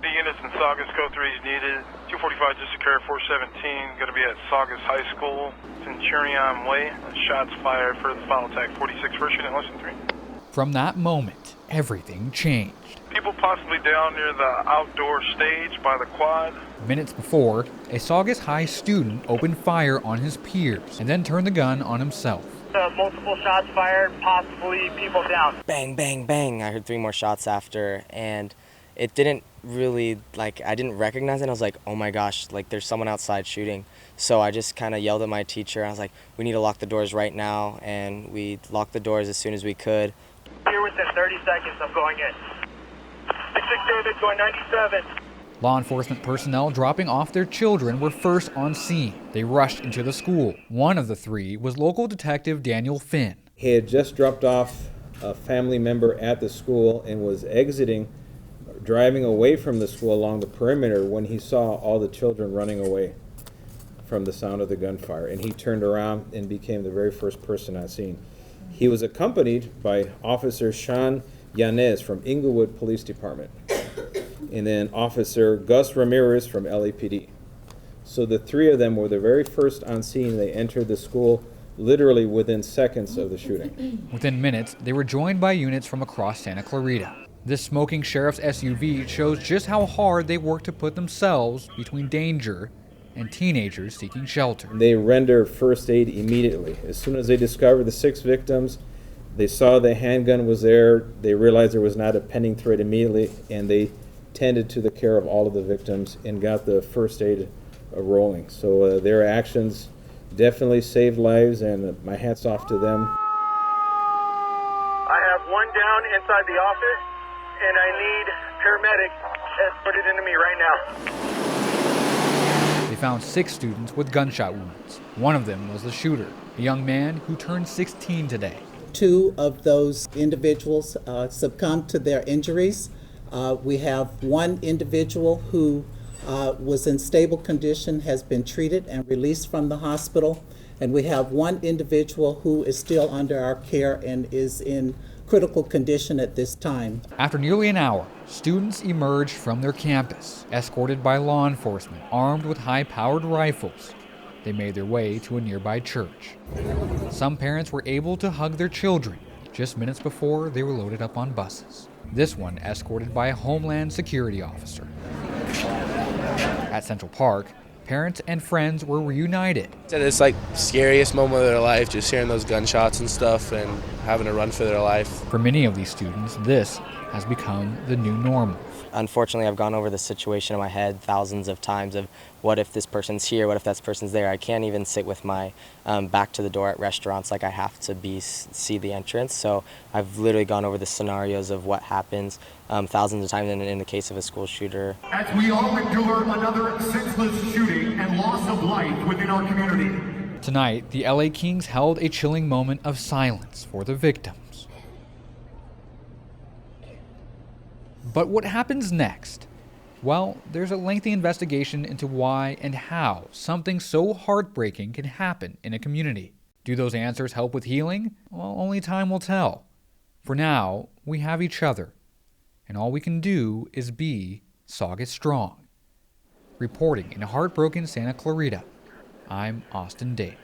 The units in Saugus, code 3 is needed. 245 just occurred, 417, going to be at Saugus High School, Centurion Way. Shots fired for the foul attack, 46 first unit, less than 3. From that moment, everything changed. People possibly down near the outdoor stage by the quad. Minutes before, a Saugus High student opened fire on his peers and then turned the gun on himself. Multiple shots fired, possibly people down. Bang, bang, bang. I heard 3 more shots after, and it didn't really, I didn't recognize it. I was like, oh my gosh, there's someone outside shooting. So I just kind of yelled at my teacher. I was like, we need to lock the doors right now, and we locked the doors as soon as we could. Here within 30 seconds, I'm going in. 66 David, going 97. Law enforcement personnel dropping off their children were first on scene. They rushed into the school. One of the 3 was local detective Daniel Finn. He had just dropped off a family member at the school and was driving away from the school along the perimeter when he saw all the children running away from the sound of the gunfire. And he turned around and became the very first person on scene. He was accompanied by Officer Sean Yanez from Inglewood Police Department, and then Officer Gus Ramirez from LAPD. So the 3 of them were the very first on scene. They entered the school literally within seconds of the shooting. Within minutes, they were joined by units from across Santa Clarita. This smoking sheriff's SUV shows just how hard they worked to put themselves between danger and teenagers seeking shelter. They render first aid immediately. As soon as they discovered the 6 victims, they saw the handgun was there, they realized there was not a pending threat immediately, and they tended to the care of all of the victims and got the first aid rolling. So their actions definitely saved lives, and my hat's off to them. I have 1 down inside the office, and I need paramedics escorted into me right now. They found 6 students with gunshot wounds. One of them was the shooter, a young man who turned 16 today. 2 of those individuals succumbed to their injuries. We have 1 individual who was in stable condition, has been treated and released from the hospital. And we have 1 individual who is still under our care and is in critical condition at this time. After nearly an hour, students emerged from their campus, escorted by law enforcement, armed with high-powered rifles. They made their way to a nearby church. Some parents were able to hug their children just minutes before they were loaded up on buses. This one escorted by a Homeland Security officer. At Central Park, parents and friends were reunited. It's scariest moment of their life, just hearing those gunshots and stuff and having to run for their life. For many of these students, this has become the new normal. Unfortunately, I've gone over this situation in my head thousands of times of what if this person's here, what if that person's there. I can't even sit with my back to the door at restaurants. I have to see the entrance. So I've literally gone over the scenarios of what happens thousands of times in the case of a school shooter. As we all endure another senseless shooting and loss of life within our community. Tonight, the LA Kings held a chilling moment of silence for the victims. But what happens next? Well, there's a lengthy investigation into why and how something so heartbreaking can happen in a community. Do those answers help with healing? Well, only time will tell. For now, we have each other, and all we can do is be Saugus strong. Reporting in heartbroken Santa Clarita, I'm Austin Dave.